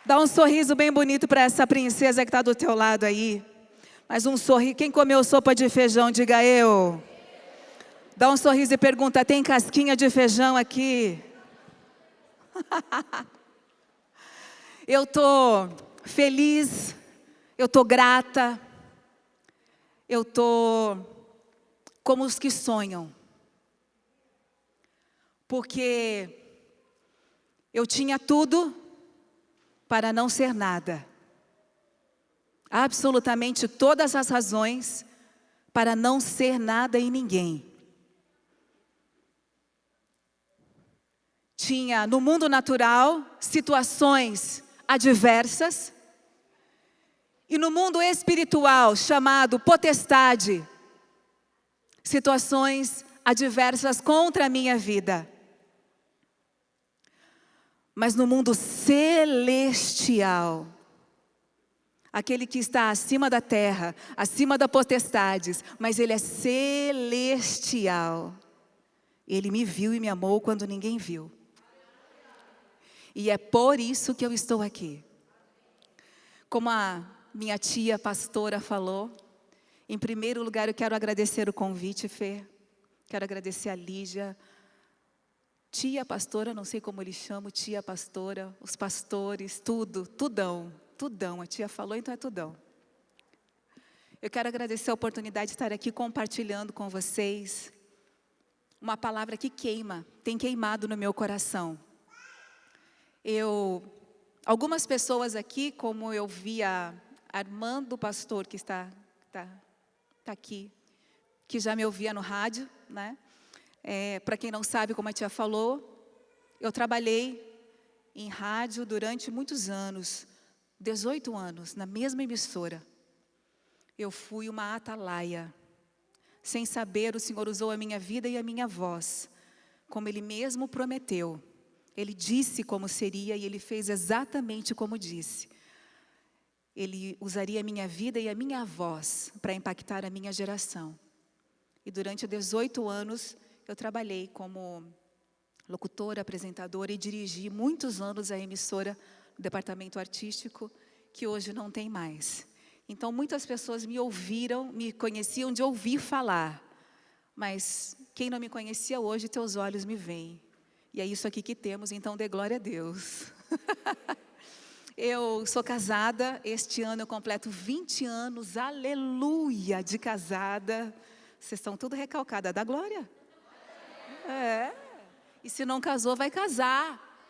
Dá um sorriso bem bonito para essa princesa que está do teu lado aí. Mas um sorriso. Quem comeu sopa de feijão, diga eu. Dá um sorriso e pergunta, tem casquinha de feijão aqui? Eu estou feliz, eu estou grata, eu estou como os que sonham. Porque eu tinha tudo para não ser nada. Absolutamente todas as razões para não ser nada e ninguém. Tinha no mundo natural situações adversas. E no mundo espiritual, chamado potestade, situações adversas contra a minha vida. Mas no mundo celestial, aquele que está acima da terra, acima das potestades, mas ele é celestial. Ele me viu e me amou quando ninguém viu. E é por isso que eu estou aqui. Como a minha tia pastora falou, em primeiro lugar eu quero agradecer o convite, Fê. Quero agradecer a Lígia. Tia pastora, não sei como eles chamam, tia pastora, os pastores, tudo, tudão. A tia falou, então é tudão. Eu quero agradecer a oportunidade de estar aqui compartilhando com vocês uma palavra que queima, tem queimado no meu coração. Algumas pessoas aqui, como eu vi a Armando, pastor, que está aqui, que já me ouvia no rádio, né? Para quem não sabe, como a tia falou, eu trabalhei em rádio durante muitos anos, 18 anos, na mesma emissora. Eu fui uma atalaia. Sem saber, o Senhor usou a minha vida e a minha voz, como Ele mesmo prometeu. Ele disse como seria e Ele fez exatamente como disse. Ele usaria a minha vida e a minha voz para impactar a minha geração. E durante 18 anos, eu trabalhei como locutora, apresentadora e dirigi muitos anos a emissora do departamento artístico, que hoje não tem mais. Então, muitas pessoas me ouviram, me conheciam de ouvir falar. Mas quem não me conhecia hoje, teus olhos me veem. E é isso aqui que temos, então dê glória a Deus. Eu sou casada, este ano eu completo 20 anos, aleluia, de casada. Vocês estão tudo recalcada, dá glória? E se não casou, vai casar.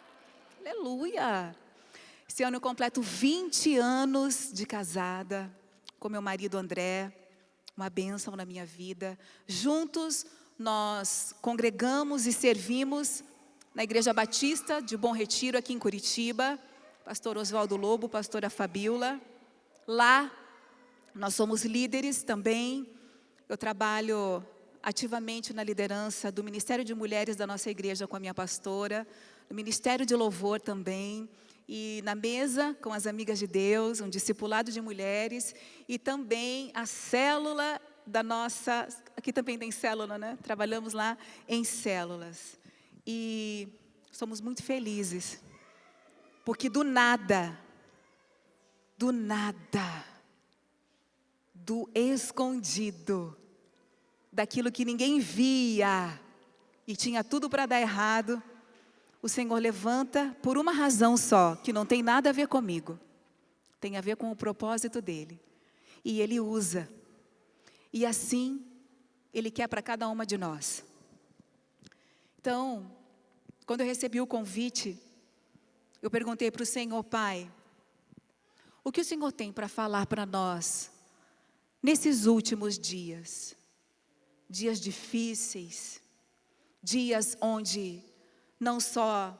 Aleluia. Esse ano eu completo 20 anos de casada, com meu marido André, uma bênção na minha vida. Juntos nós congregamos e servimos na Igreja Batista de Bom Retiro, aqui em Curitiba. Pastor Oswaldo Lobo, pastora Fabiola. Lá nós somos líderes também. Eu trabalho ativamente na liderança do Ministério de Mulheres da nossa igreja com a minha pastora, no Ministério de Louvor também, e na mesa com as amigas de Deus, um discipulado de mulheres, e também a célula da nossa, aqui também tem célula, né? Trabalhamos lá em células. E somos muito felizes, porque do nada, do escondido, daquilo que ninguém via e tinha tudo para dar errado, o Senhor levanta por uma razão só, que não tem nada a ver comigo, tem a ver com o propósito dEle, e Ele usa, e assim Ele quer para cada uma de nós. Então, quando eu recebi o convite, eu perguntei para o Senhor, Pai, o que o Senhor tem para falar para nós nesses últimos dias? Dias difíceis, dias onde não só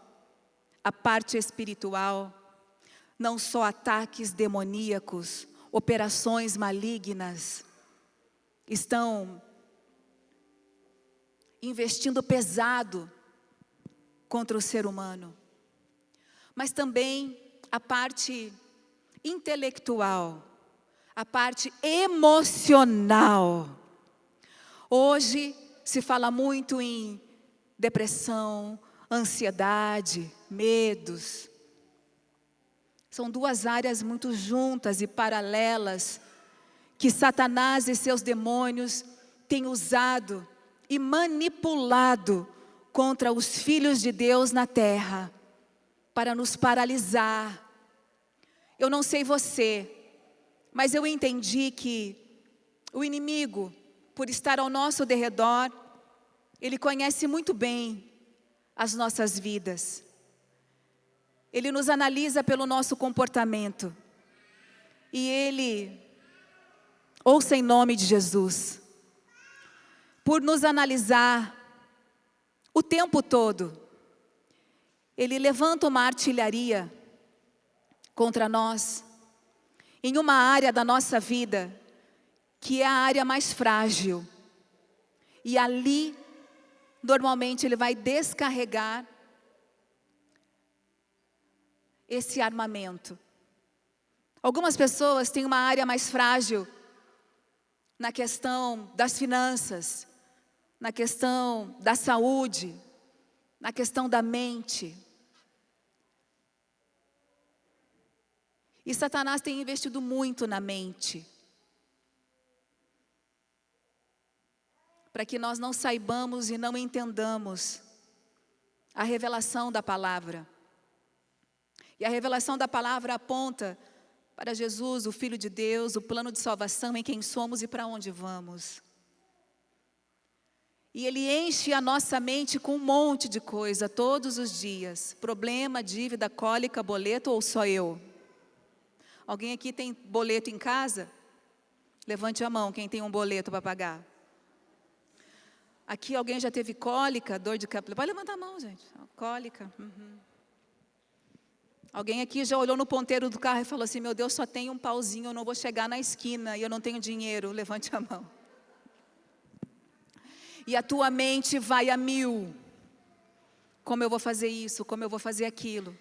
a parte espiritual, não só ataques demoníacos, operações malignas, estão investindo pesado contra o ser humano, mas também a parte intelectual, a parte emocional. Hoje se fala muito em depressão, ansiedade, medos. São duas áreas muito juntas e paralelas que Satanás e seus demônios têm usado e manipulado contra os filhos de Deus na terra, para nos paralisar. Eu não sei você, mas eu entendi que o inimigo, por estar ao nosso derredor, ele conhece muito bem as nossas vidas. Ele nos analisa pelo nosso comportamento. E ele, ouça em nome de Jesus, por nos analisar o tempo todo, ele levanta uma artilharia contra nós, em uma área da nossa vida, que é a área mais frágil. E ali, normalmente, ele vai descarregar esse armamento. Algumas pessoas têm uma área mais frágil na questão das finanças, na questão da saúde, na questão da mente. E Satanás tem investido muito na mente, para que nós não saibamos e não entendamos a revelação da palavra. E a revelação da palavra aponta para Jesus, o Filho de Deus, o plano de salvação, em quem somos e para onde vamos. E ele enche a nossa mente com um monte de coisa todos os dias. Problema, dívida, cólica, boleto, ou só eu? Alguém aqui tem boleto em casa? Levante a mão, quem tem um boleto para pagar. Aqui alguém já teve cólica, dor de cabeça? Pode levantar a mão, gente. Cólica. Alguém aqui já olhou no ponteiro do carro e falou assim: meu Deus, só tem um pauzinho, eu não vou chegar na esquina e eu não tenho dinheiro. Levante a mão. E a tua mente vai a mil. Como eu vou fazer isso? Como eu vou fazer aquilo?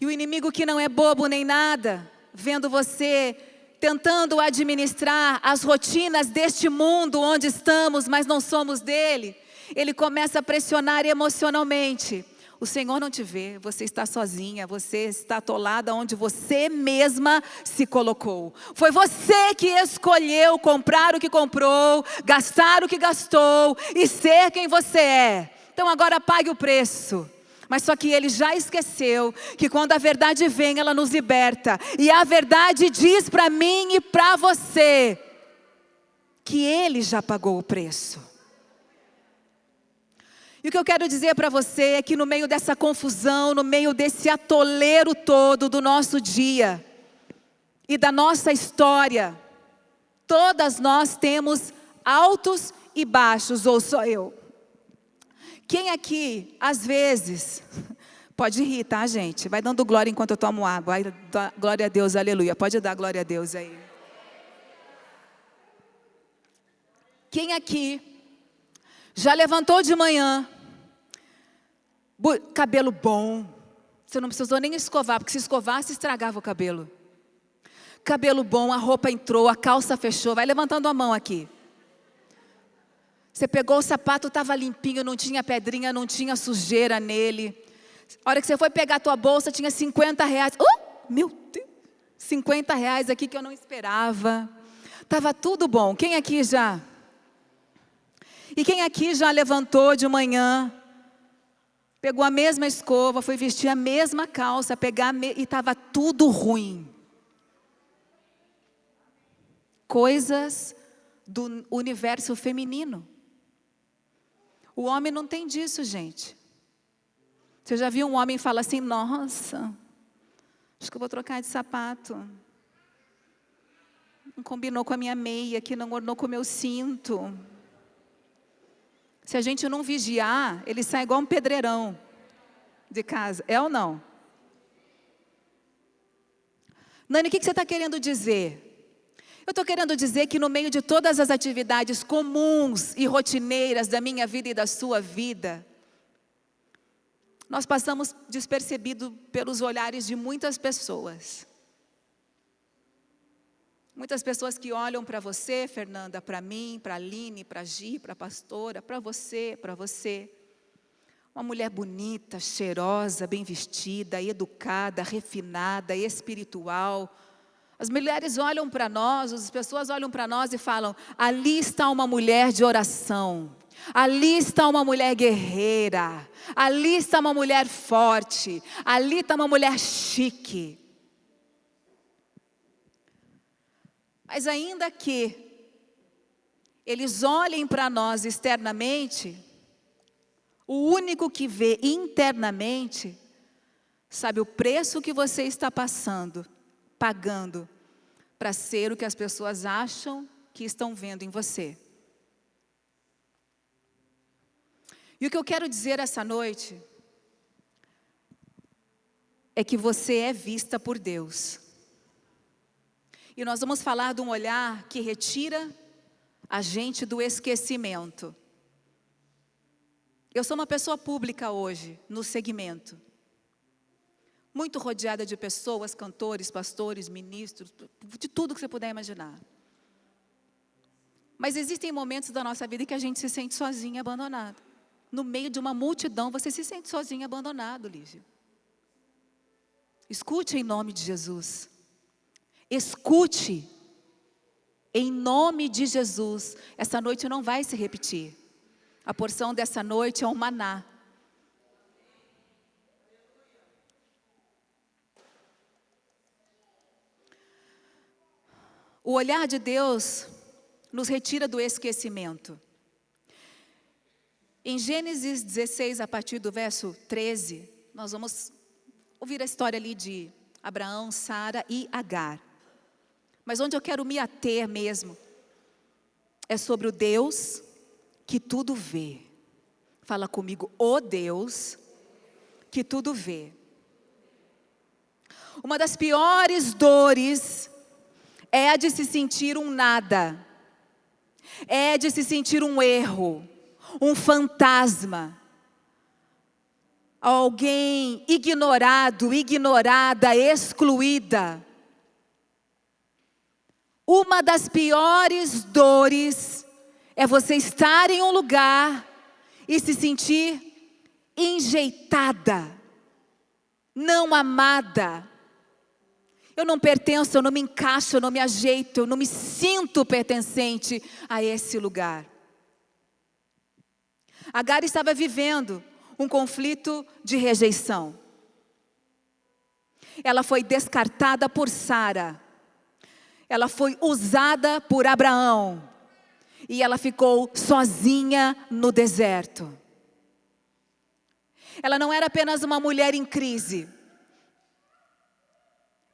E o inimigo, que não é bobo nem nada, vendo você tentando administrar as rotinas deste mundo onde estamos, mas não somos dele, ele começa a pressionar emocionalmente. O Senhor não te vê, você está sozinha, você está atolada onde você mesma se colocou. Foi você que escolheu comprar o que comprou, gastar o que gastou e ser quem você é. Então agora pague o preço. Mas só que ele já esqueceu que quando a verdade vem, ela nos liberta. E a verdade diz para mim e para você que ele já pagou o preço. E o que eu quero dizer para você é que no meio dessa confusão, no meio desse atoleiro todo do nosso dia e da nossa história, todas nós temos altos e baixos, ou só eu? Quem aqui, às vezes, pode rir, tá, gente? Vai dando glória enquanto eu tomo água. Ai, glória a Deus, aleluia. Pode dar glória a Deus aí. Quem aqui já levantou de manhã, cabelo bom, você não precisou nem escovar, porque se escovasse estragava o cabelo. Cabelo bom, a roupa entrou, a calça fechou, vai levantando a mão aqui. Você pegou o sapato, estava limpinho, não tinha pedrinha, não tinha sujeira nele. A hora que você foi pegar a tua bolsa, tinha 50 reais. Meu Deus, 50 reais aqui que eu não esperava. Estava tudo bom. Quem aqui já? E quem aqui já levantou de manhã, pegou a mesma escova, foi vestir a mesma calça, e estava tudo ruim? Coisas do universo feminino. O homem não tem disso, gente. Você já viu um homem falar assim: nossa, acho que eu vou trocar de sapato. Não combinou com a minha meia, que não ornou com o meu cinto. Se a gente não vigiar, ele sai igual um pedreirão de casa. É ou não? Nani, o que você está querendo dizer? Eu estou querendo dizer que no meio de todas as atividades comuns e rotineiras da minha vida e da sua vida, nós passamos despercebido pelos olhares de muitas pessoas. Muitas pessoas que olham para você, Fernanda, para mim, para a Aline, para a Gi, para a pastora, para você, Uma mulher bonita, cheirosa, bem vestida, educada, refinada, espiritual. As mulheres olham para nós, as pessoas olham para nós e falam: ali está uma mulher de oração, ali está uma mulher guerreira, ali está uma mulher forte, ali está uma mulher chique. Mas ainda que eles olhem para nós externamente, o único que vê internamente, sabe o preço que você está pagando, para ser o que as pessoas acham que estão vendo em você. E o que eu quero dizer essa noite, é que você é vista por Deus. E nós vamos falar de um olhar que retira a gente do esquecimento. Eu sou uma pessoa pública hoje, no segmento. Muito rodeada de pessoas, cantores, pastores, ministros, de tudo que você puder imaginar. Mas existem momentos da nossa vida que a gente se sente sozinho e abandonado. No meio de uma multidão, você se sente sozinho e abandonado, Lígia. Escute em nome de Jesus. Escute em nome de Jesus. Essa noite não vai se repetir. A porção dessa noite é um maná. O olhar de Deus nos retira do esquecimento. Em Gênesis 16, a partir do verso 13, nós vamos ouvir a história ali de Abraão, Sara e Agar. Mas onde eu quero me ater mesmo, é sobre o Deus que tudo vê. Fala comigo, o Deus que tudo vê. Uma das piores dores é a de se sentir um nada. É de se sentir um erro, um fantasma. Alguém ignorado, ignorada, excluída. Uma das piores dores é você estar em um lugar e se sentir enjeitada, não amada. Eu não pertenço, eu não me encaixo, eu não me ajeito, eu não me sinto pertencente a esse lugar. Agar estava vivendo um conflito de rejeição. Ela foi descartada por Sara. Ela foi usada por Abraão. E ela ficou sozinha no deserto. Ela não era apenas uma mulher em crise,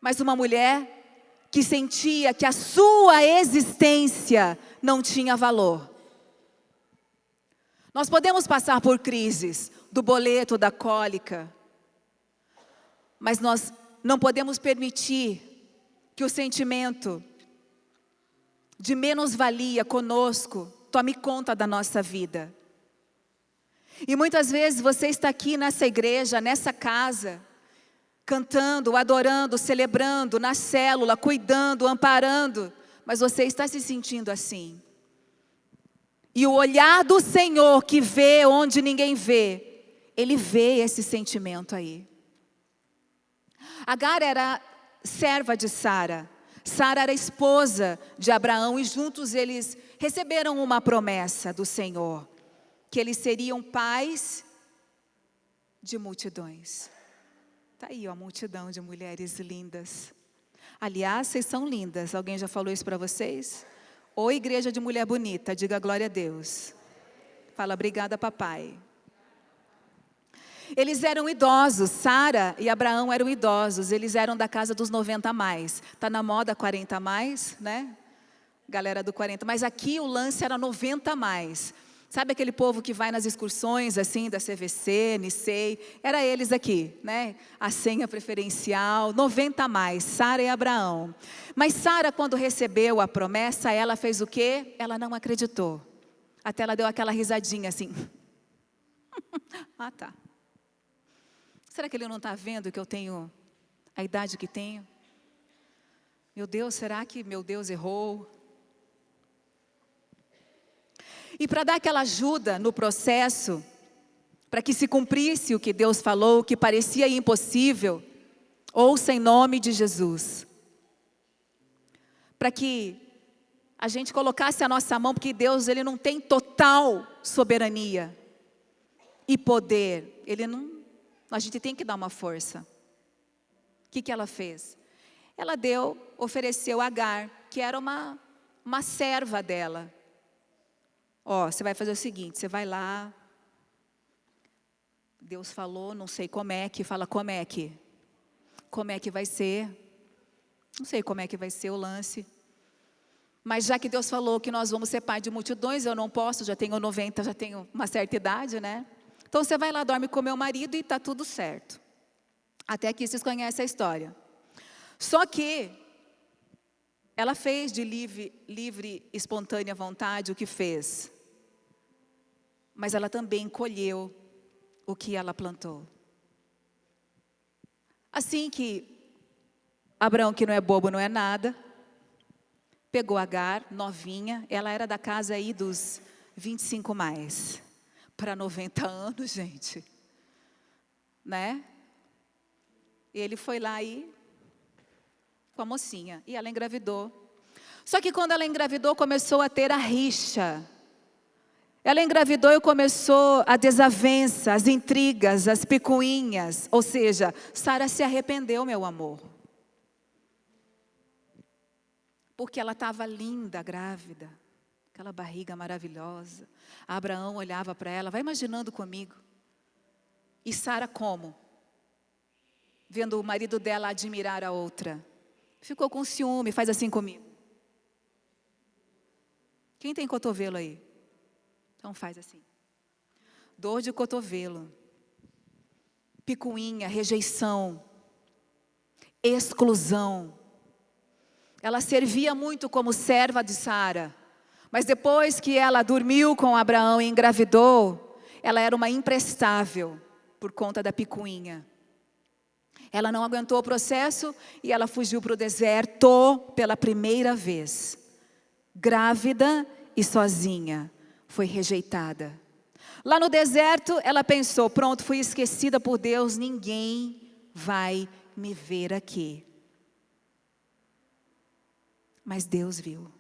mas uma mulher que sentia que a sua existência não tinha valor. Nós podemos passar por crises, do boleto, da cólica, mas nós não podemos permitir que o sentimento de menos-valia conosco tome conta da nossa vida. E muitas vezes você está aqui nessa igreja, nessa casa, cantando, adorando, celebrando, na célula, cuidando, amparando, mas você está se sentindo assim. E o olhar do Senhor que vê onde ninguém vê, Ele vê esse sentimento aí. Agar era serva de Sara. Sara era esposa de Abraão e juntos eles receberam uma promessa do Senhor, que eles seriam pais de multidões. Está aí, ó, a multidão de mulheres lindas. Aliás, vocês são lindas. Alguém já falou isso para vocês? Ô igreja de mulher bonita, diga glória a Deus. Fala, obrigada papai. Eles eram idosos, Sara e Abraão eram idosos, eles eram da casa dos 90 a mais. Está na moda 40 a mais, né? Galera do 40, mas aqui o lance era 90 a mais. Sabe aquele povo que vai nas excursões assim da CVC, Nicei? Era eles aqui, né? A senha preferencial, 90 a mais, Sara e Abraão. Mas Sara, quando recebeu a promessa, ela fez o quê? Ela não acreditou. Até ela deu aquela risadinha assim. Ah, tá. Será que ele não está vendo que eu tenho a idade que tenho? Meu Deus, será que meu Deus errou? E para dar aquela ajuda no processo, para que se cumprisse o que Deus falou, que parecia impossível, ouça em nome de Jesus. Para que a gente colocasse a nossa mão, porque Deus, Ele não tem total soberania e poder. A gente tem que dar uma força. O que ela fez? Ela ofereceu Agar, que era uma serva dela. Ó, você vai fazer o seguinte, você vai lá, Deus falou, não sei como é que, fala como é que vai ser, não sei como é que vai ser o lance, mas já que Deus falou que nós vamos ser pai de multidões, eu não posso, já tenho 90, já tenho uma certa idade, né? Então você vai lá, dorme com meu marido e está tudo certo. Até aqui vocês conhecem a história. Só que ela fez de livre, espontânea vontade o que fez. Mas ela também colheu o que ela plantou. Assim que Abraão, que não é bobo, não é nada, pegou Agar, novinha, ela era da casa aí dos 25 mais, para 90 anos, gente. Né? E ele foi lá com a mocinha, e ela engravidou. Só que quando ela engravidou, começou a ter a rixa. Ela engravidou e começou a desavença, as intrigas, as picuinhas. Ou seja, Sara se arrependeu, meu amor. Porque ela estava linda, grávida. Aquela barriga maravilhosa. Abraão olhava para ela, vai imaginando comigo. E Sara como? Vendo o marido dela admirar a outra. Ficou com ciúme, faz assim comigo. Quem tem cotovelo aí? Então faz assim. Dor de cotovelo, picuinha, rejeição, exclusão. Ela servia muito como serva de Sara, mas depois que ela dormiu com Abraão e engravidou, ela era uma imprestável por conta da picuinha. Ela não aguentou o processo e ela fugiu para o deserto pela primeira vez. Grávida e sozinha. Foi rejeitada. Lá no deserto, ela pensou, pronto, fui esquecida por Deus, ninguém vai me ver aqui. Mas Deus viu.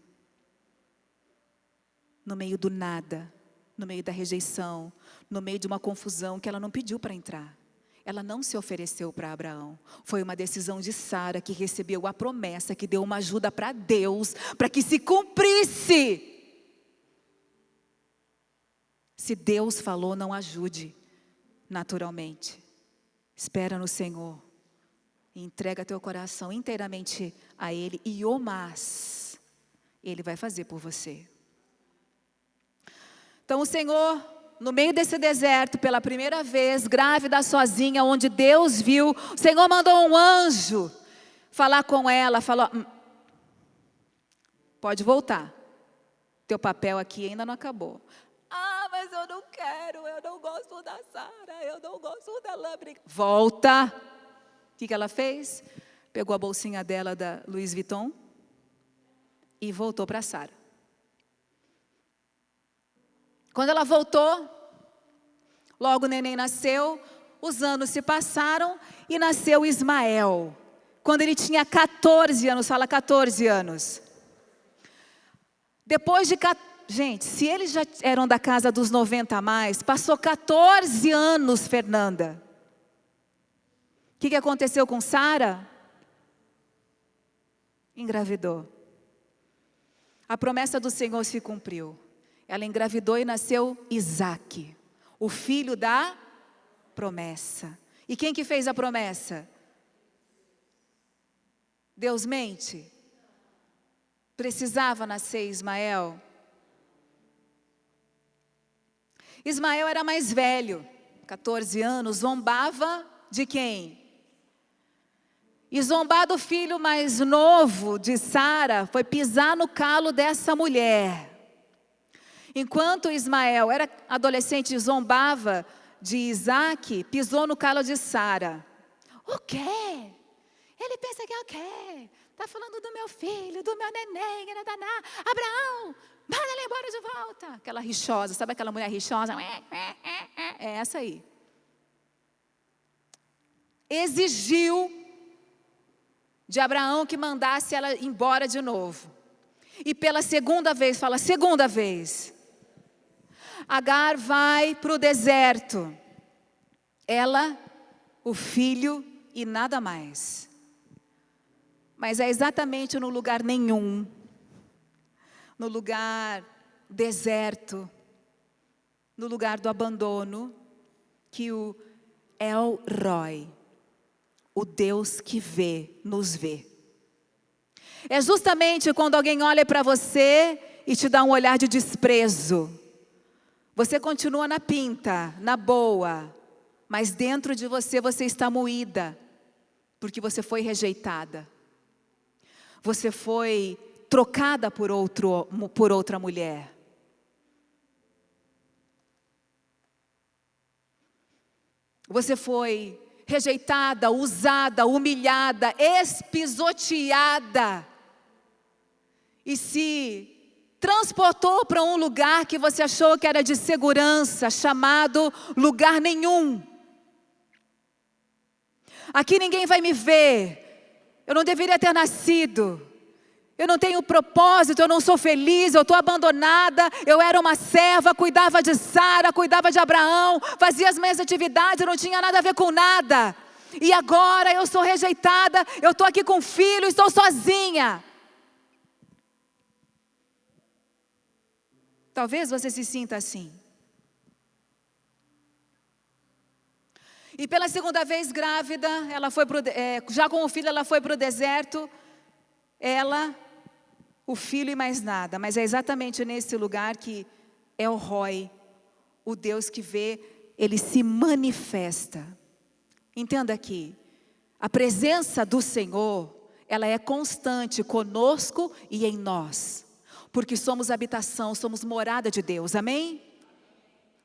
No meio do nada, no meio da rejeição, no meio de uma confusão que ela não pediu para entrar. Ela não se ofereceu para Abraão. Foi uma decisão de Sara que recebeu a promessa, que deu uma ajuda para Deus, para que se cumprisse. Se Deus falou, não ajude naturalmente. Espera no Senhor. E entrega teu coração inteiramente a Ele. E o mais, Ele vai fazer por você. Então o Senhor, no meio desse deserto, pela primeira vez, grávida sozinha, onde Deus viu, o Senhor mandou um anjo falar com ela, falou, pode voltar. Teu papel aqui ainda não acabou. Mas eu não quero, eu não gosto da Sara, eu não gosto dela. Volta. O que ela fez? Pegou a bolsinha dela da Louis Vuitton e voltou para Sara. Quando ela voltou, logo o neném nasceu, os anos se passaram e nasceu Ismael. Quando ele tinha 14 anos, fala 14 anos. Depois de 14, gente, se eles já eram da casa dos 90 a mais, passou 14 anos, Fernanda. O que aconteceu com Sara? Engravidou. A promessa do Senhor se cumpriu. Ela engravidou e nasceu Isaque, o filho da promessa. E quem que fez a promessa? Deus mente? Precisava nascer Ismael? Ismael era mais velho, 14 anos, zombava de quem? E zombar do filho mais novo de Sara foi pisar no calo dessa mulher. Enquanto Ismael era adolescente e zombava de Isaque, pisou no calo de Sara. O quê? Ele pensa que é o quê? Está falando do meu filho, do meu neném, Abraão, manda ele embora de volta. Aquela rixosa, sabe aquela mulher rixosa? É essa aí. Exigiu de Abraão que mandasse ela embora de novo. E pela segunda vez, fala, segunda vez, Agar vai para o deserto. Ela, o filho e nada mais. Mas é exatamente no lugar nenhum, no lugar deserto, no lugar do abandono, que o El Roi, o Deus que vê, nos vê. É justamente quando alguém olha para você e te dá um olhar de desprezo. Você continua na pinta, na boa, mas dentro de você, você está moída, porque você foi rejeitada. Você foi trocada por outra mulher. Você foi rejeitada, usada, humilhada, espisoteada. E se transportou para um lugar que você achou que era de segurança, chamado lugar nenhum. Aqui ninguém vai me ver. Eu não deveria ter nascido. Eu não tenho propósito, eu não sou feliz, eu estou abandonada. Eu era uma serva, cuidava de Sara, cuidava de Abraão, fazia as minhas atividades, eu não tinha nada a ver com nada. E agora eu sou rejeitada, eu estou aqui com filho, estou sozinha. Talvez você se sinta assim. E pela segunda vez grávida, ela foi já com o filho, ela foi para o deserto. Ela, o filho e mais nada. Mas é exatamente nesse lugar que El Roi, o Deus que vê, ele se manifesta. Entenda aqui, a presença do Senhor, ela é constante conosco e em nós. Porque somos habitação, somos morada de Deus, amém?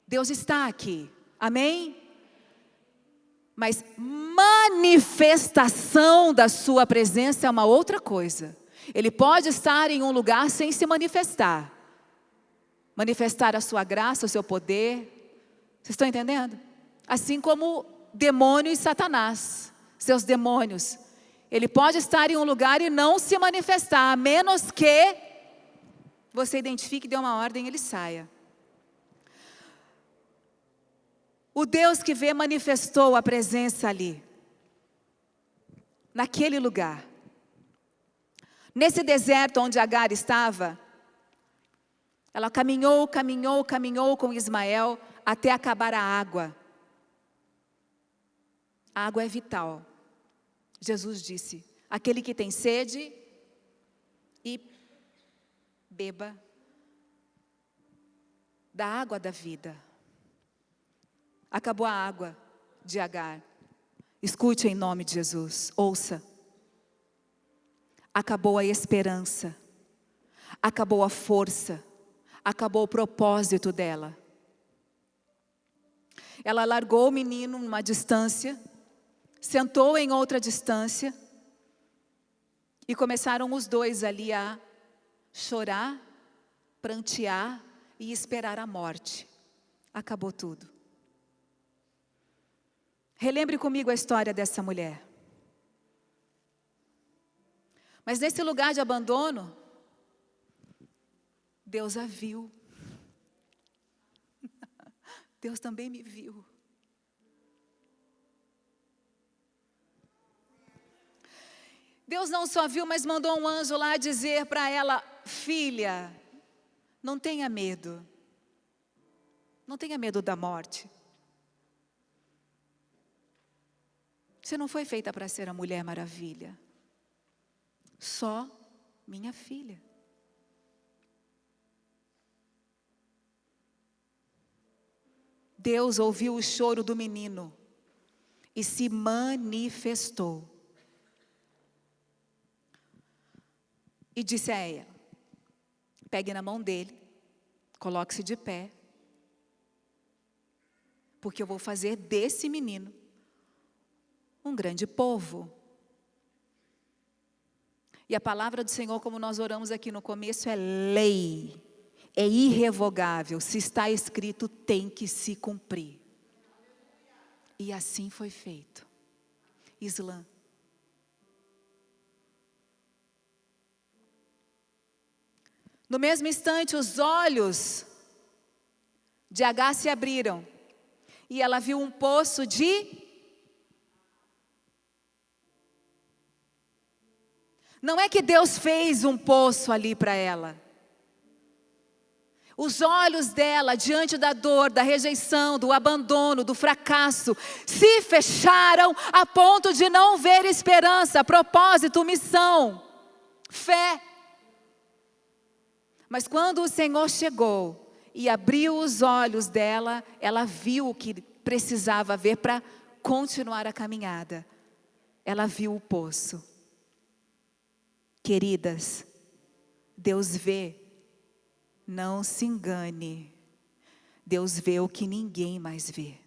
Deus está aqui, amém? Mas manifestação da sua presença é uma outra coisa. Ele pode estar em um lugar sem se manifestar. Manifestar a sua graça, o seu poder. Vocês estão entendendo? Assim como demônio e Satanás, seus demônios. Ele pode estar em um lugar e não se manifestar, a menos que você identifique e dê uma ordem e ele saia. O Deus que vê manifestou a presença ali, naquele lugar. Nesse deserto onde Agar estava, ela caminhou com Ismael até acabar a água. A água é vital. Jesus disse, aquele que tem sede, e beba da água da vida. Acabou a água de Agar. Escute em nome de Jesus, ouça. Acabou a esperança, acabou a força, acabou o propósito dela. Ela largou o menino numa distância, sentou em outra distância, e começaram os dois ali a chorar, prantear e esperar a morte. Acabou tudo. Relembre comigo a história dessa mulher. Mas nesse lugar de abandono, Deus a viu. Deus também me viu. Deus não só viu, mas mandou um anjo lá dizer para ela, filha, não tenha medo. Não tenha medo da morte. Você não foi feita para ser a Mulher Maravilha. Só minha filha. Deus ouviu o choro do menino e se manifestou. E disse a ela, pegue na mão dele, coloque-se de pé, porque eu vou fazer desse menino um grande povo. E a palavra do Senhor, como nós oramos aqui no começo, é lei. É irrevogável. Se está escrito, tem que se cumprir. E assim foi feito. Islã. No mesmo instante, os olhos de Agar se abriram. E ela viu um poço de... Não é que Deus fez um poço ali para ela. Os olhos dela, diante da dor, da rejeição, do abandono, do fracasso, se fecharam a ponto de não ver esperança, propósito, missão, fé. Mas quando o Senhor chegou e abriu os olhos dela, ela viu o que precisava ver para continuar a caminhada. Ela viu o poço. Queridas, Deus vê, não se engane. Deus vê o que ninguém mais vê.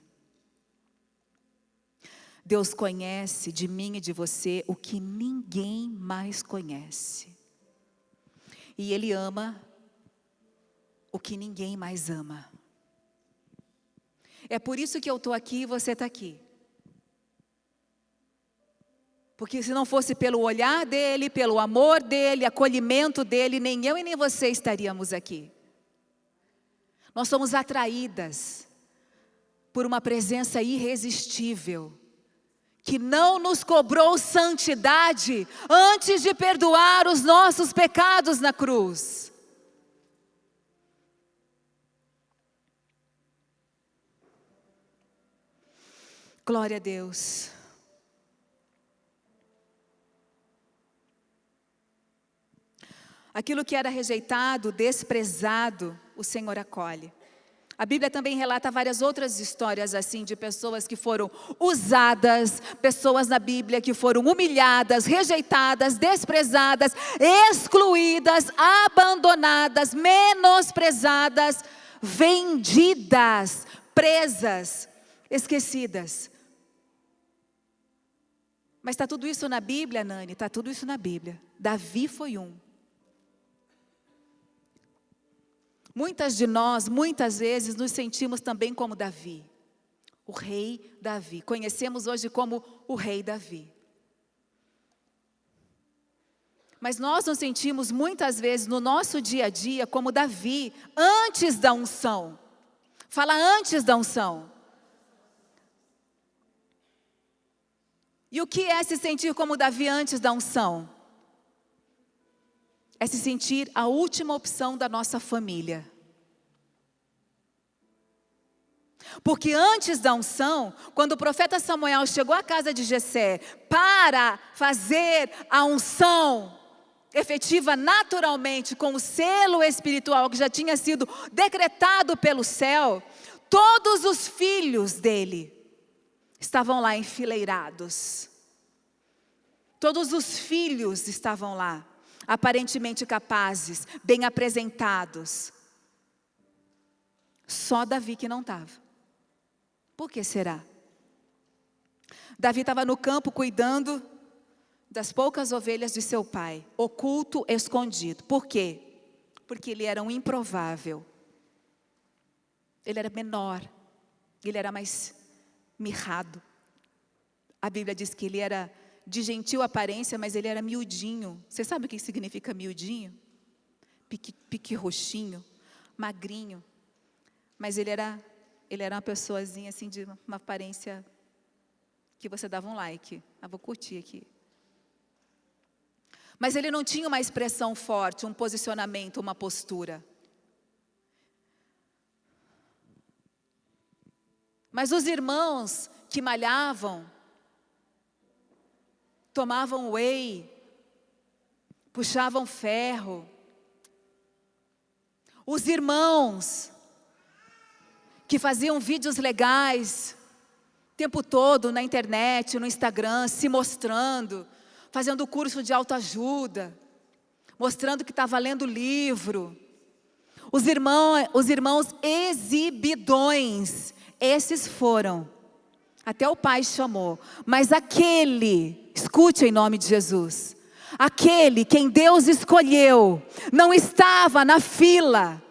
Deus conhece de mim e de você o que ninguém mais conhece. E Ele ama o que ninguém mais ama. É por isso que eu estou aqui e você está aqui. Porque se não fosse pelo olhar dEle, pelo amor dEle, acolhimento dEle, nem eu e nem você estaríamos aqui. Nós somos atraídas por uma presença irresistível, que não nos cobrou santidade antes de perdoar os nossos pecados na cruz. Glória a Deus. Aquilo que era rejeitado, desprezado, o Senhor acolhe. A Bíblia também relata várias outras histórias assim, de pessoas que foram usadas, pessoas na Bíblia que foram humilhadas, rejeitadas, desprezadas, excluídas, abandonadas, menosprezadas, vendidas, presas, esquecidas. Mas está tudo isso na Bíblia, Nani? Está tudo isso na Bíblia. Davi foi um. Muitas de nós, muitas vezes, nos sentimos também como Davi. O rei Davi. Conhecemos hoje como o rei Davi. Mas nós nos sentimos muitas vezes no nosso dia a dia como Davi, antes da unção. Fala antes da unção. E o que é se sentir como Davi antes da unção? É se sentir a última opção da nossa família. Porque antes da unção, quando o profeta Samuel chegou à casa de Jessé para fazer a unção efetiva naturalmente, com o selo espiritual que já tinha sido decretado pelo céu, todos os filhos dele estavam lá enfileirados. Todos os filhos estavam lá, aparentemente capazes, bem apresentados. Só Davi que não estava. Por que será? Davi estava no campo cuidando das poucas ovelhas de seu pai, oculto, escondido. Por quê? Porque ele era um improvável. Ele era menor, ele era mais mirrado. A Bíblia diz que ele era de gentil aparência, mas ele era miudinho. Você sabe o que significa miudinho? Pique roxinho, magrinho. Mas ele era uma pessoazinha assim, de uma aparência que você dava um like. Vou curtir aqui. Mas ele não tinha uma expressão forte, um posicionamento, uma postura. Mas os irmãos que malhavam, tomavam whey, puxavam ferro. Os irmãos que faziam vídeos legais o tempo todo na internet, no Instagram, se mostrando, fazendo curso de autoajuda, mostrando que estava lendo livro. Os irmãos exibidões, esses foram. Até o pai chamou. Mas aquele, escute em nome de Jesus, Aquele quem Deus escolheu não estava na fila.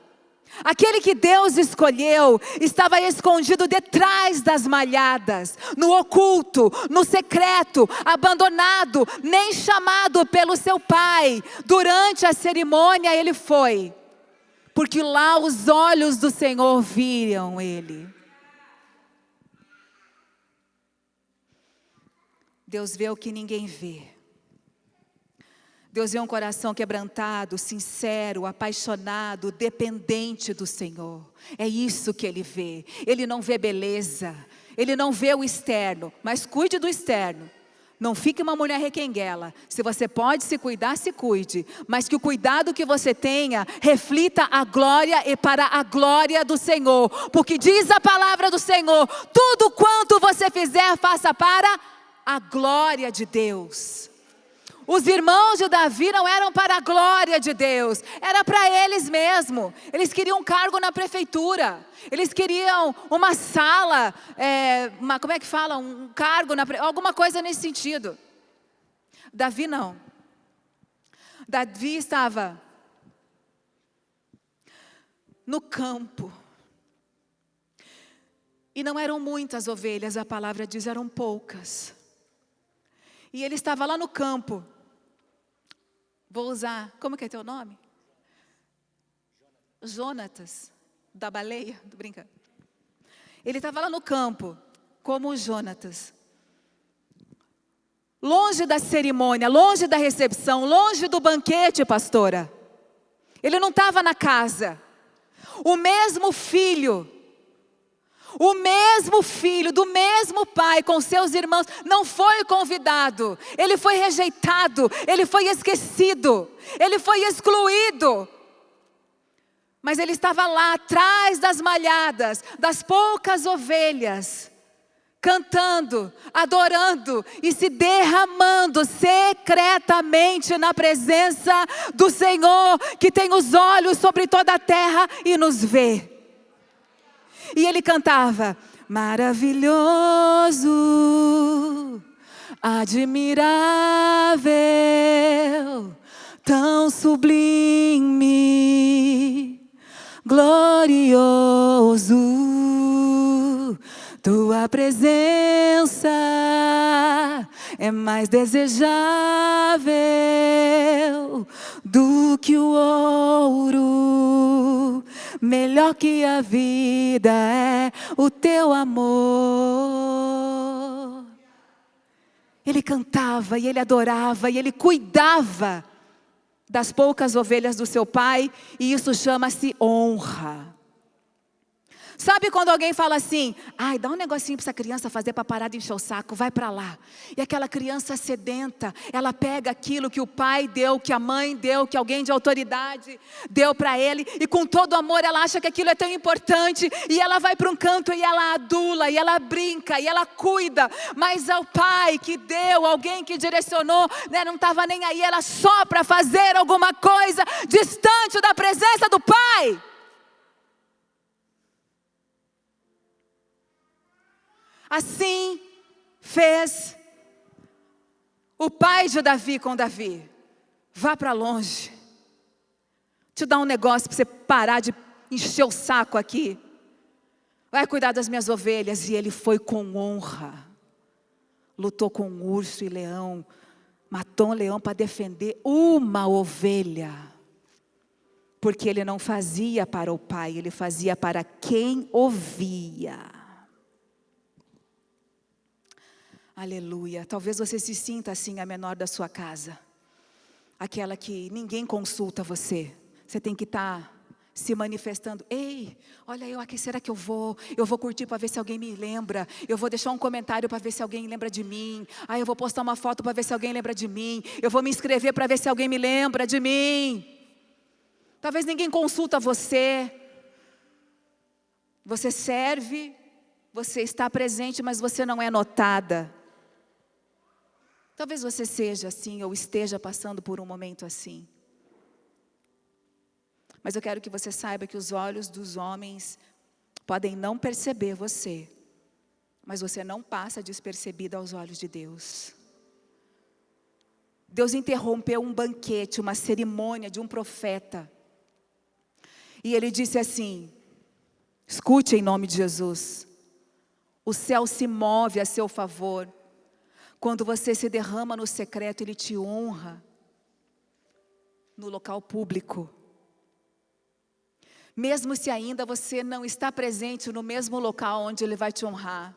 Aquele que Deus escolheu estava escondido detrás das malhadas, no oculto, no secreto, abandonado, nem chamado pelo seu pai. Durante a cerimônia ele foi, porque lá os olhos do Senhor viram ele. Deus vê o que ninguém vê. Deus vê um coração quebrantado, sincero, apaixonado, dependente do Senhor. É isso que Ele vê. Ele não vê beleza, Ele não vê o externo, mas cuide do externo. Não fique uma mulher requenguela. Se você pode se cuidar, se cuide. Mas que o cuidado que você tenha reflita a glória e para a glória do Senhor. Porque diz a palavra do Senhor: tudo quanto você fizer, faça para a glória de Deus. Os irmãos de Davi não eram para a glória de Deus, era para eles mesmos. Eles queriam um cargo na prefeitura, eles queriam uma sala, como é que fala? Um cargo, alguma coisa nesse sentido. Davi não. Davi estava no campo. E não eram muitas ovelhas, a palavra diz, eram poucas. E ele estava lá no campo. Vou usar, como que é teu nome? Jonatas, da baleia, tô brincando. Ele estava lá no campo, como o Jonatas. Longe da cerimônia, longe da recepção, longe do banquete, pastora. Ele não estava na casa. O mesmo filho do mesmo pai com seus irmãos não foi convidado. Ele foi rejeitado, ele foi esquecido, ele foi excluído. Mas ele estava lá atrás das malhadas, das poucas ovelhas, cantando, adorando e se derramando secretamente na presença do Senhor, que tem os olhos sobre toda a terra e nos vê. E ele cantava: maravilhoso, admirável, tão sublime, glorioso, tua presença é mais desejável do que o ouro. Melhor que a vida é o teu amor. Ele cantava e ele adorava e ele cuidava das poucas ovelhas do seu pai, e isso chama-se honra. Sabe quando alguém fala assim: ai, dá um negocinho para essa criança fazer para parar de encher o saco, vai para lá. E aquela criança sedenta, ela pega aquilo que o pai deu, que a mãe deu, que alguém de autoridade deu para ele, e com todo amor ela acha que aquilo é tão importante, e ela vai para um canto e ela adula, e ela brinca, e ela cuida. Mas ao pai que deu, alguém que direcionou, né, não estava nem aí, era só para fazer alguma coisa distante da presença do pai. Assim fez o pai de Davi com Davi. Vá para longe. Te dar um negócio para você parar de encher o saco aqui. Vai cuidar das minhas ovelhas. E ele foi com honra. Lutou com um urso e leão. Matou um leão para defender uma ovelha. Porque ele não fazia para o pai, ele fazia para quem ouvia. Aleluia. Talvez você se sinta assim, a menor da sua casa. Aquela que ninguém consulta você. Você tem que estar se manifestando. Ei, olha eu aqui, será que eu vou curtir para ver se alguém me lembra. Eu vou deixar um comentário para ver se alguém lembra de mim. Eu vou postar uma foto para ver se alguém lembra de mim. Eu vou me inscrever para ver se alguém me lembra de mim. Talvez ninguém consulta você. Você serve, você está presente, mas você não é notada. Talvez você seja assim, ou esteja passando por um momento assim. Mas eu quero que você saiba que os olhos dos homens podem não perceber você, mas você não passa despercebido aos olhos de Deus. Deus interrompeu um banquete, uma cerimônia de um profeta. E ele disse assim: escute em nome de Jesus. O céu se move a seu favor. Quando você se derrama no secreto, Ele te honra no local público. Mesmo se ainda você não está presente no mesmo local onde Ele vai te honrar.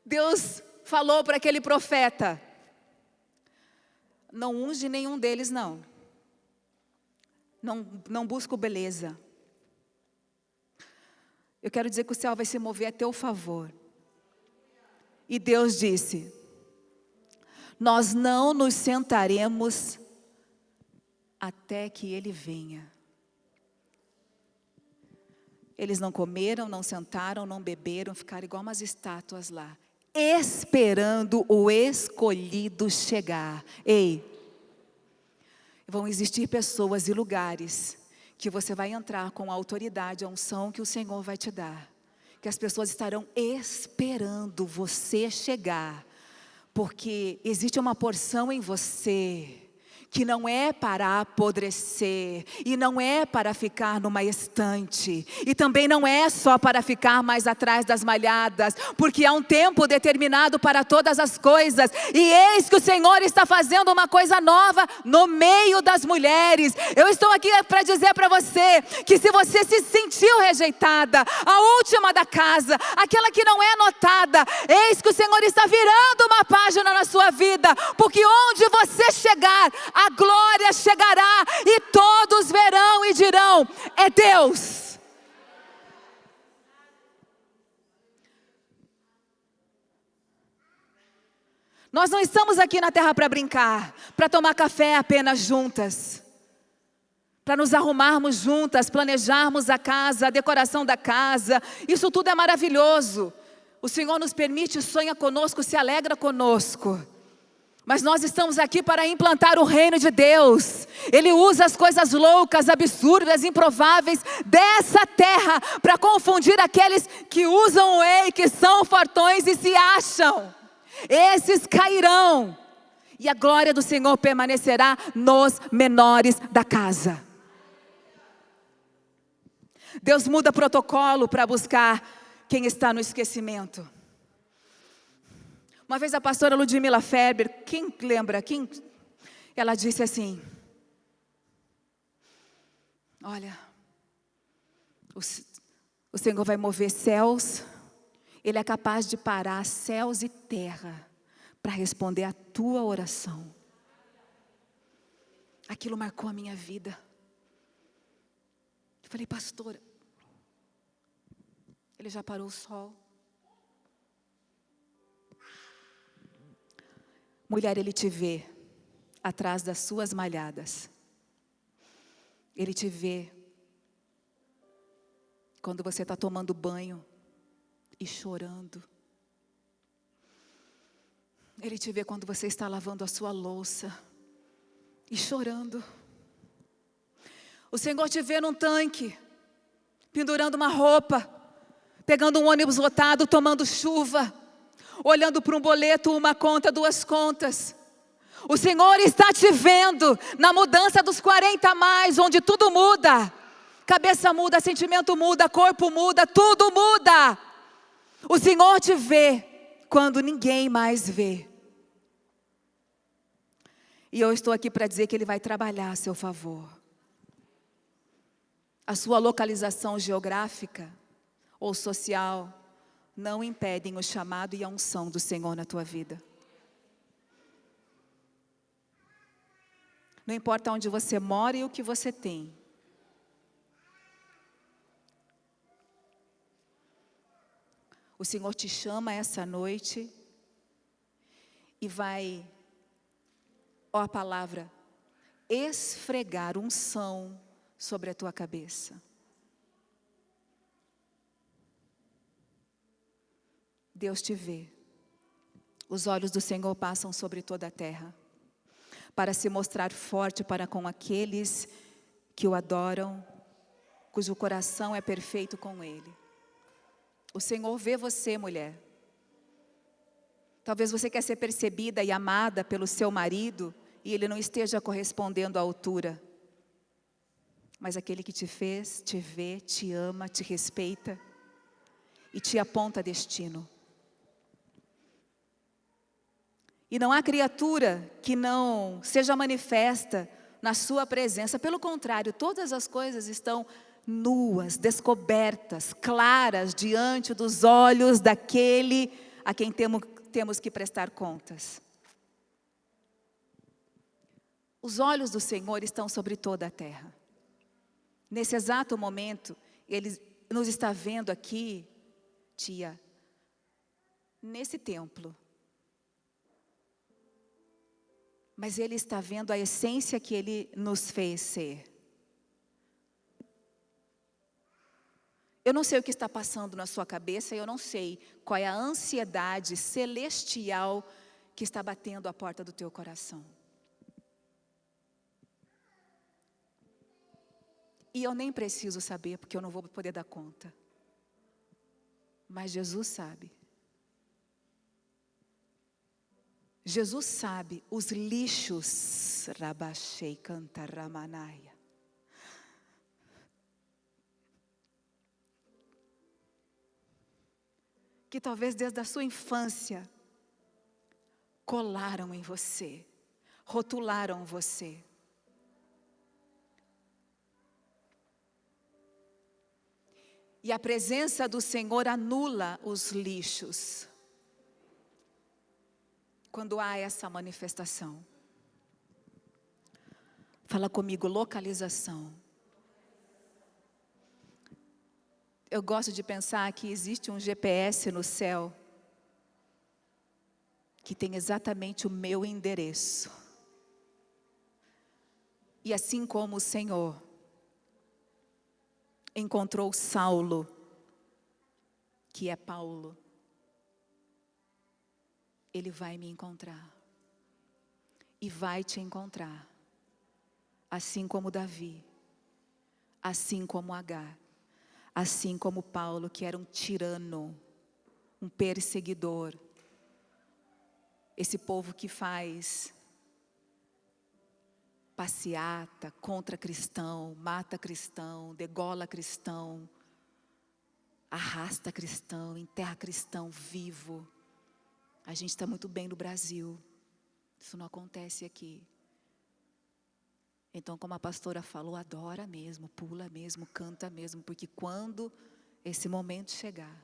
Deus falou para aquele profeta: não unge nenhum deles não. Não busco beleza. Eu quero dizer que o céu vai se mover a teu favor. E Deus disse: nós não nos sentaremos até que Ele venha. Eles não comeram, não sentaram, não beberam, ficaram igual umas estátuas lá, esperando o escolhido chegar. Ei, vão existir pessoas e lugares que você vai entrar com a autoridade, a unção que o Senhor vai te dar. Que as pessoas estarão esperando você chegar. Porque existe uma porção em você que não é para apodrecer, e não é para ficar numa estante, e também não é só para ficar mais atrás das malhadas, porque há um tempo determinado para todas as coisas, e eis que o Senhor está fazendo uma coisa nova no meio das mulheres. Eu estou aqui para dizer para você, que se você se sentiu rejeitada, a última da casa, aquela que não é notada, eis que o Senhor está virando uma página na sua vida, porque onde você chegar, a glória chegará e todos verão e dirão: é Deus. Nós não estamos aqui na terra para brincar, para tomar café apenas juntas, para nos arrumarmos juntas, planejarmos a casa, a decoração da casa. Isso tudo é maravilhoso. O Senhor nos permite, sonha conosco, se alegra conosco. Mas nós estamos aqui para implantar o reino de Deus. Ele usa as coisas loucas, absurdas, improváveis dessa terra para confundir aqueles que usam o ei, que são fortões e se acham. Esses cairão, e a glória do Senhor permanecerá nos menores da casa. Deus muda protocolo para buscar quem está no esquecimento. Uma vez a pastora Ludmila Ferber, quem lembra? Ela disse assim: olha, o Senhor vai mover céus, Ele é capaz de parar céus e terra para responder a tua oração. Aquilo marcou a minha vida. Eu falei: pastora, Ele já parou o sol. Mulher, Ele te vê atrás das suas malhadas. Ele te vê quando você está tomando banho e chorando. Ele te vê quando você está lavando a sua louça e chorando. O Senhor te vê num tanque, pendurando uma roupa, pegando um ônibus lotado, tomando chuva, olhando para um boleto, uma conta, duas contas. O Senhor está te vendo na mudança dos 40 a mais, onde tudo muda. Cabeça muda, sentimento muda, corpo muda, tudo muda. O Senhor te vê quando ninguém mais vê. E eu estou aqui para dizer que Ele vai trabalhar a seu favor. A sua localização geográfica ou social não impedem o chamado e a unção do Senhor na tua vida. Não importa onde você mora e o que você tem. O Senhor te chama essa noite e vai, ó a palavra, esfregar unção sobre a tua cabeça. Deus te vê. Os olhos do Senhor passam sobre toda a terra, para se mostrar forte para com aqueles que o adoram, cujo coração é perfeito com Ele. O Senhor vê você, mulher. Talvez você quer ser percebida e amada pelo seu marido e ele não esteja correspondendo à altura. Mas aquele que te fez, te vê, te ama, te respeita e te aponta destino. E não há criatura que não seja manifesta na sua presença. Pelo contrário, todas as coisas estão nuas, descobertas, claras diante dos olhos daquele a quem temos que prestar contas. Os olhos do Senhor estão sobre toda a terra. Nesse exato momento, Ele nos está vendo aqui, tia, nesse templo. Mas Ele está vendo a essência que Ele nos fez ser. Eu não sei o que está passando na sua cabeça, eu não sei qual é a ansiedade celestial que está batendo a porta do teu coração. E eu nem preciso saber, porque eu não vou poder dar conta. Mas Jesus sabe. Jesus sabe os lixos, Rabashei Cantaramanaia, que talvez desde a sua infância colaram em você, rotularam você. E a presença do Senhor anula os lixos. Quando há essa manifestação. Fala comigo, localização. Eu gosto de pensar que existe um GPS no céu que tem exatamente o meu endereço. E assim como o Senhor encontrou Saulo, que é Paulo, Ele vai me encontrar. E vai te encontrar. Assim como Davi. Assim como Agar. Assim como Paulo, que era um tirano. Um perseguidor. Esse povo que faz passeata contra cristão, mata cristão, degola cristão, arrasta cristão, enterra cristão vivo. A gente está muito bem no Brasil. Isso não acontece aqui. Então, como a pastora falou, adora mesmo, pula mesmo, canta mesmo, porque quando esse momento chegar,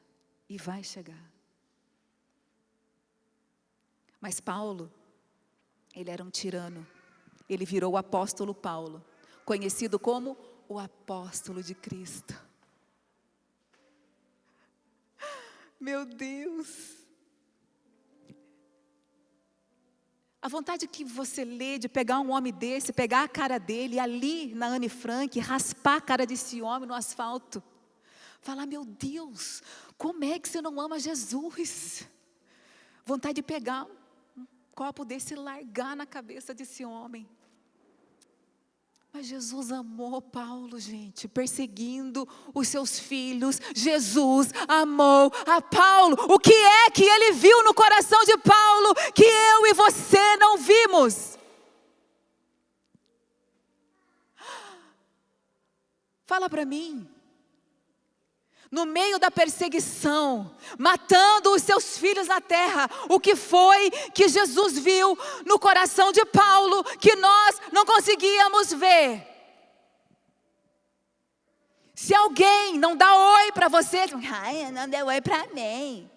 e vai chegar. Mas Paulo, ele era um tirano. Ele virou o apóstolo Paulo, conhecido como o apóstolo de Cristo. Meu Deus! A vontade que você lê de pegar um homem desse, pegar a cara dele, ali na Anne Frank, raspar a cara desse homem no asfalto. Falar, meu Deus, como é que você não ama Jesus? Vontade de pegar um copo desse e largar na cabeça desse homem. Mas Jesus amou Paulo, gente, perseguindo os seus filhos. Jesus amou a Paulo. O que é que ele viu no coração de Paulo que eu e você não vimos? Fala para mim. No meio da perseguição, matando os seus filhos na terra, o que foi que Jesus viu no coração de Paulo que nós não conseguíamos ver? Se alguém não dá oi para você, ai, não deu oi para mim.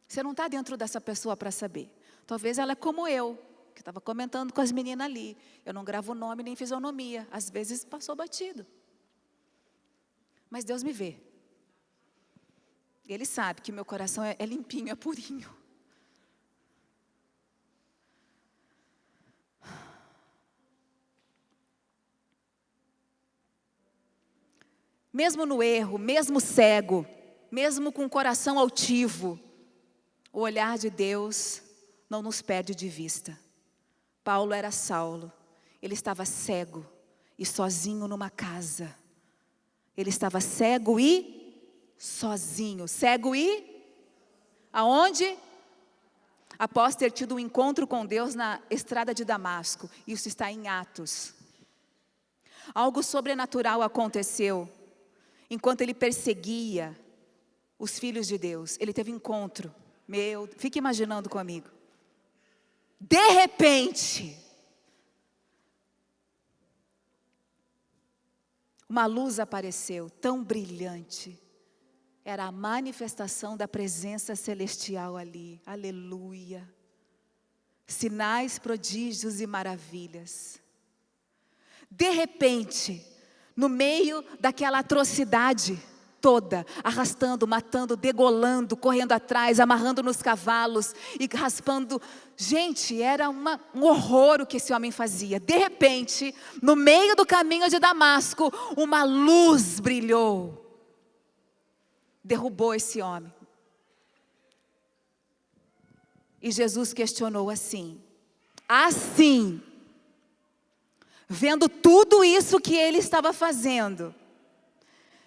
Você não está dentro dessa pessoa para saber. Talvez ela é como eu, que estava comentando com as meninas ali. Eu não gravo nome nem fisionomia, às vezes passou batido. Mas Deus me vê. Ele sabe que meu coração é limpinho, é purinho. Mesmo no erro, mesmo cego, mesmo com o coração altivo, o olhar de Deus não nos perde de vista. Paulo era Saulo. Ele estava cego e sozinho numa casa. Ele estava cego e sozinho. Cego e aonde? após ter tido um encontro com Deus na estrada de Damasco. Isso está em Atos. Algo sobrenatural aconteceu enquanto ele perseguia os filhos de Deus. Ele teve encontro. Fique imaginando comigo. De repente, uma luz apareceu, tão brilhante. Era a manifestação da presença celestial ali. Aleluia. Sinais, prodígios e maravilhas. De repente, no meio daquela atrocidade toda, arrastando, matando, degolando, correndo atrás, amarrando nos cavalos e raspando. Gente, era um horror o que esse homem fazia. De repente, no meio do caminho de Damasco, uma luz brilhou. Derrubou esse homem. E Jesus questionou assim, vendo tudo isso que ele estava fazendo,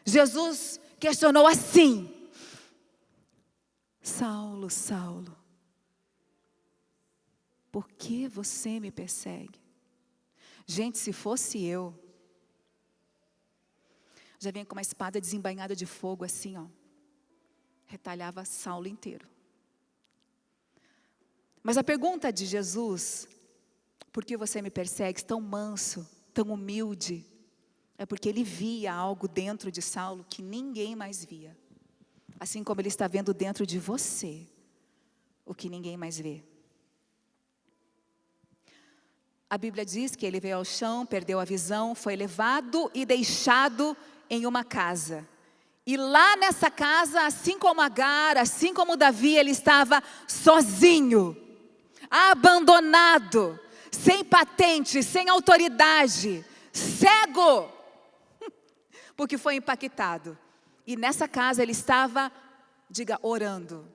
Jesus questionou assim: Saulo, Saulo, por que você me persegue? Gente, se fosse eu, já vinha com uma espada desembainhada de fogo assim, ó, retalhava Saulo inteiro. Mas a pergunta de Jesus, por que você me persegue, tão manso, tão humilde, é porque ele via algo dentro de Saulo que ninguém mais via. Assim como ele está vendo dentro de você o que ninguém mais vê. A Bíblia diz que ele veio ao chão, perdeu a visão, foi levado e deixado em uma casa. E lá nessa casa, assim como Agar, assim como Davi, ele estava sozinho, abandonado, sem patente, sem autoridade, cego, porque foi impactado. E nessa casa ele estava, diga, orando.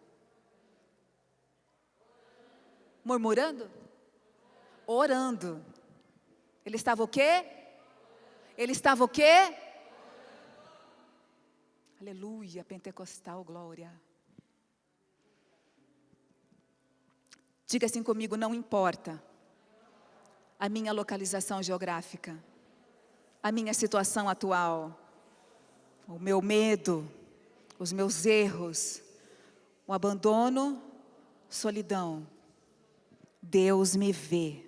Murmurando? Orando. Ele estava o quê? Ele estava o quê? Aleluia, pentecostal, glória. Diga assim comigo, não importa a minha localização geográfica, a minha situação atual, o meu medo, os meus erros, o abandono, solidão. Deus me vê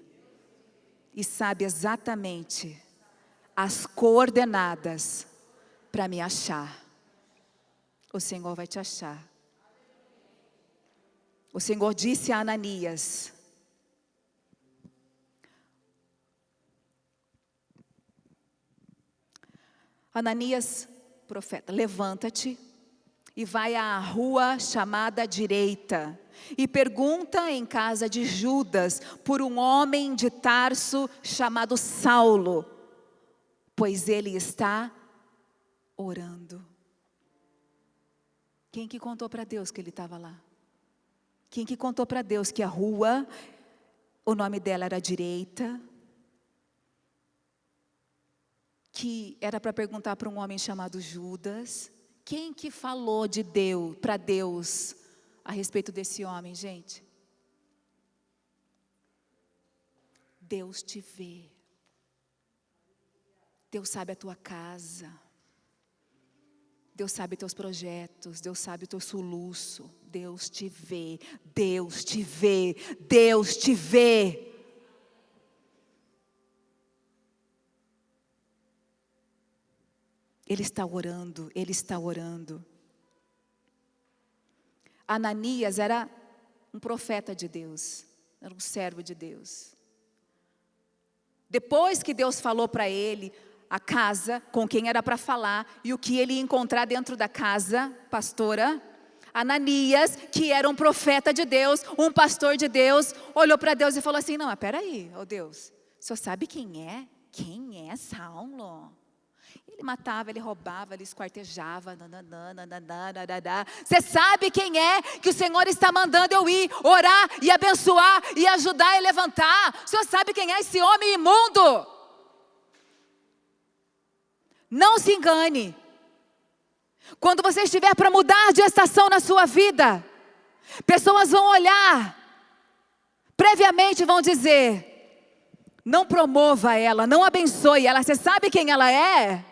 e sabe exatamente as coordenadas para me achar. O Senhor vai te achar. O Senhor disse a Ananias: Ananias, profeta, levanta-te e vai à rua chamada direita e pergunta em casa de Judas por um homem de Tarso chamado Saulo, pois ele está orando. Quem que contou para Deus que ele estava lá? Quem que contou para Deus que a rua, o nome dela era direita, que era para perguntar para um homem chamado Judas? Quem que falou de Deus, para Deus, a respeito desse homem, gente? Deus te vê. Deus sabe a tua casa. Deus sabe teus projetos. Deus sabe o teu soluço. Deus te vê. Deus te vê. Deus te vê. Ele está orando, ele está orando. Ananias era um profeta de Deus, era um servo de Deus. Depois que Deus falou para ele a casa, com quem era para falar, e o que ele ia encontrar dentro da casa, pastora, Ananias, que era um profeta de Deus, um pastor de Deus, olhou para Deus e falou assim: não, mas peraí, ó Deus, o senhor sabe quem é? Quem é Saulo? Ele matava, ele roubava, ele esquartejava. Você sabe quem é que o Senhor está mandando eu ir orar e abençoar e ajudar e levantar? O Senhor sabe quem é esse homem imundo? Não se engane. Quando você estiver para mudar de estação na sua vida, pessoas vão olhar Previamente vão dizer: não promova ela, não abençoe ela. Você sabe quem ela é?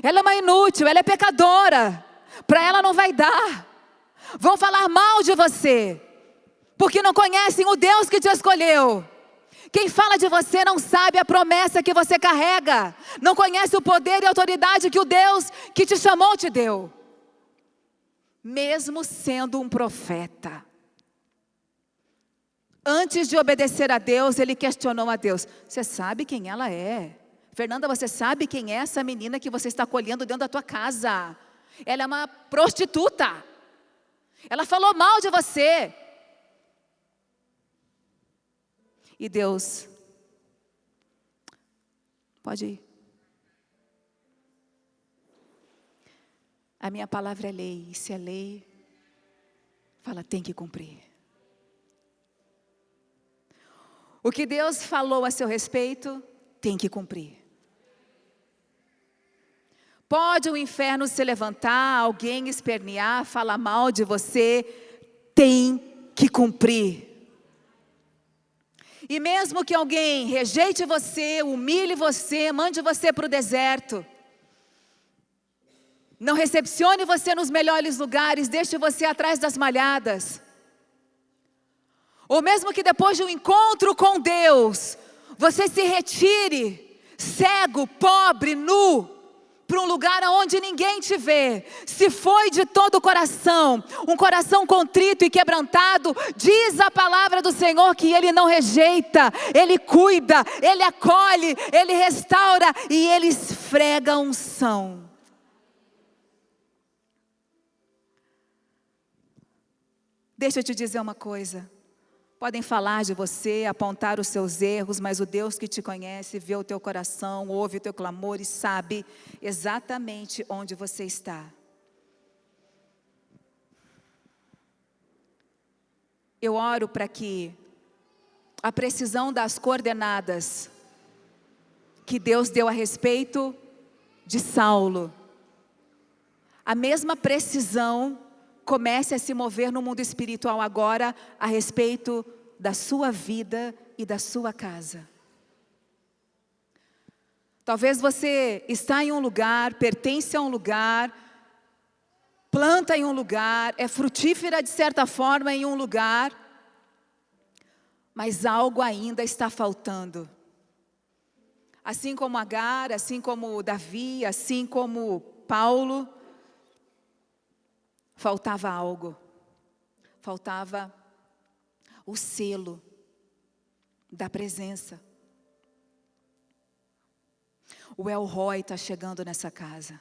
Ela é uma inútil, ela é pecadora. Para ela não vai dar. Vão falar mal de você, porque não conhecem o Deus que te escolheu. Quem fala de você não sabe a promessa que você carrega. Não conhece o poder e a autoridade que o Deus que te chamou te deu. Mesmo sendo um profeta. Antes de obedecer a Deus, ele questionou a Deus: você sabe quem ela é? Fernanda, você sabe quem é essa menina que você está acolhendo dentro da tua casa? Ela é uma prostituta. Ela falou mal de você. E Deus: pode ir. A minha palavra é lei. E se é lei, fala, tem que cumprir. O que Deus falou a seu respeito, tem que cumprir. Pode o inferno se levantar, alguém espernear, falar mal de você, tem que cumprir. E mesmo que alguém rejeite você, humilhe você, mande você para o deserto, não recepcione você nos melhores lugares, deixe você atrás das malhadas, ou mesmo que depois de um encontro com Deus, você se retire, cego, pobre, nu, para um lugar onde ninguém te vê, se foi de todo o coração, um coração contrito e quebrantado, diz a palavra do Senhor que Ele não rejeita, Ele cuida, Ele acolhe, Ele restaura e Ele esfrega a unção. Deixa eu te dizer uma coisa. Podem falar de você, apontar os seus erros, mas o Deus que te conhece, vê o teu coração, ouve o teu clamor e sabe exatamente onde você está. Eu oro para que a precisão das coordenadas que Deus deu a respeito de Saulo, a mesma precisão comece a se mover no mundo espiritual agora a respeito da sua vida e da sua casa. Talvez você está em um lugar, pertence a um lugar, planta em um lugar, é frutífera de certa forma em um lugar, mas algo ainda está faltando. Assim como Agar, assim como Davi, assim como Paulo, faltava algo, faltava o selo da presença. O El Roi está chegando nessa casa.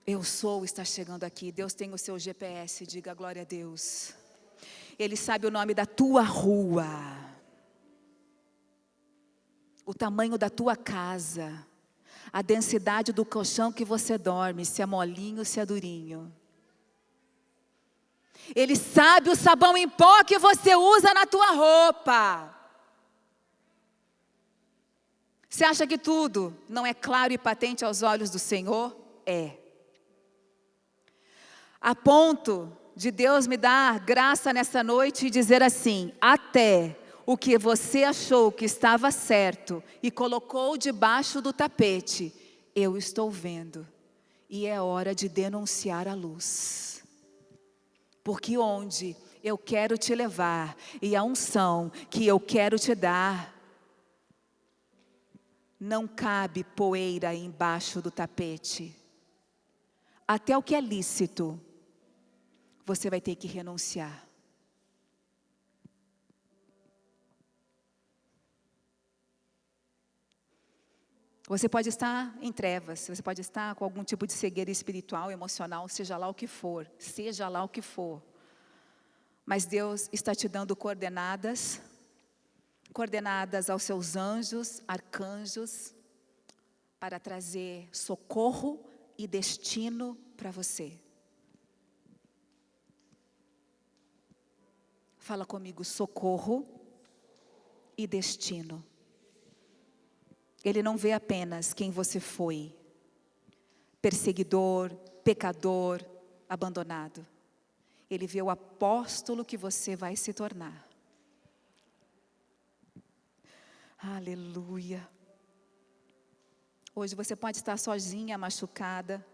Eu sou está chegando aqui. Deus tem o seu GPS, diga glória a Deus. Ele sabe o nome da tua rua, o tamanho da tua casa, a densidade do colchão que você dorme, se é molinho, se é durinho. Ele sabe o sabão em pó que você usa na tua roupa. Você acha que tudo não é claro e patente aos olhos do Senhor? É. A ponto de Deus me dar graça nessa noite e dizer assim: até o que você achou que estava certo e colocou debaixo do tapete, eu estou vendo. E é hora de denunciar a luz. Porque onde eu quero te levar e a unção que eu quero te dar, não cabe poeira embaixo do tapete. Até o que é lícito, você vai ter que renunciar. Você pode estar em trevas, você pode estar com algum tipo de cegueira espiritual, emocional, seja lá o que for, seja lá o que for. Mas Deus está te dando coordenadas aos seus anjos, arcanjos, para trazer socorro e destino para você. Fala comigo, socorro e destino. Ele não vê apenas quem você foi, perseguidor, pecador, abandonado. Ele vê o apóstolo que você vai se tornar. Aleluia. Hoje você pode estar sozinha, machucada,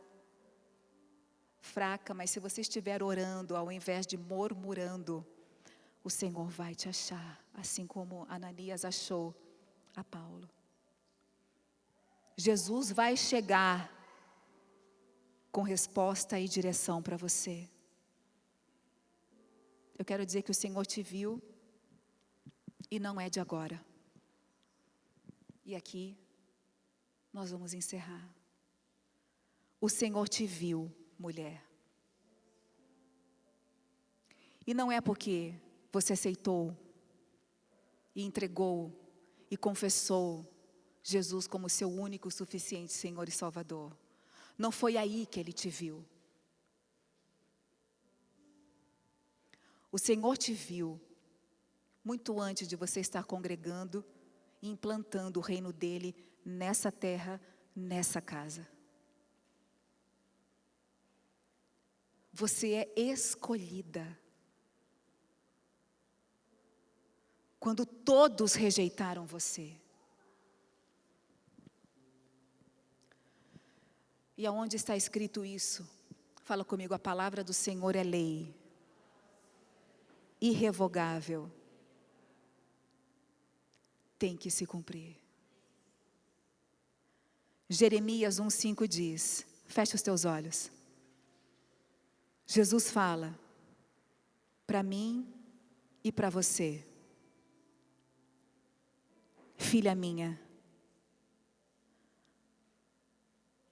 fraca, mas se você estiver orando ao invés de murmurando, o Senhor vai te achar, assim como Ananias achou a Paulo. Jesus vai chegar com resposta e direção para você. Eu quero dizer que o Senhor te viu e não é de agora. E aqui nós vamos encerrar. O Senhor te viu, mulher. E não é porque você aceitou e entregou e confessou Jesus como seu único, suficiente Senhor e Salvador. Não foi aí que Ele te viu. O Senhor te viu muito antes de você estar congregando e implantando o reino dEle nessa terra, nessa casa. Você é escolhida. Quando todos rejeitaram você. E aonde está escrito isso? Fala comigo, a palavra do Senhor é lei. Irrevogável. Tem que se cumprir. Jeremias 1:5 diz, fecha os teus olhos. Jesus fala para mim e para você. Filha minha,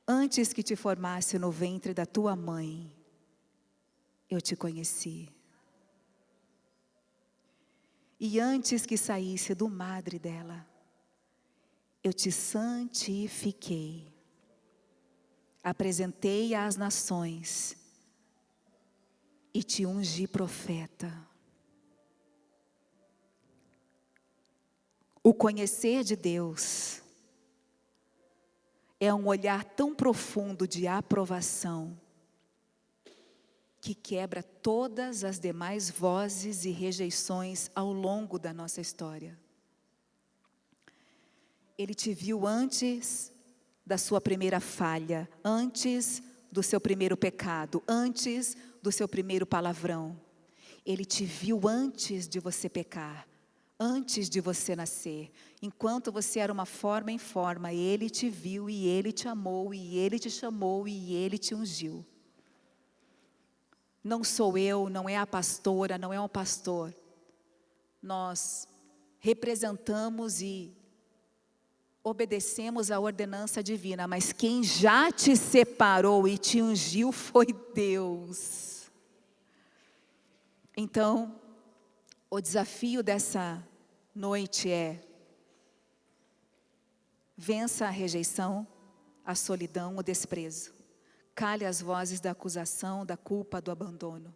antes que te formasse no ventre da tua mãe, eu te conheci. E antes que saísse do madre dela, eu te santifiquei. Apresentei às nações e te ungi profeta. O conhecer de Deus é um olhar tão profundo de aprovação que quebra todas as demais vozes e rejeições ao longo da nossa história. Ele te viu antes da sua primeira falha, antes do seu primeiro pecado, antes do seu primeiro palavrão. Ele te viu antes de você pecar, antes de você nascer. Enquanto você era uma forma informe, Ele te viu e Ele te amou e Ele te chamou e Ele te ungiu. Não sou eu, não é a pastora, não é o pastor. Nós representamos e obedecemos a ordenança divina, mas quem já te separou e te ungiu foi Deus. Então, o desafio dessa noite é: vença a rejeição, a solidão, o desprezo. Cale as vozes da acusação, da culpa, do abandono.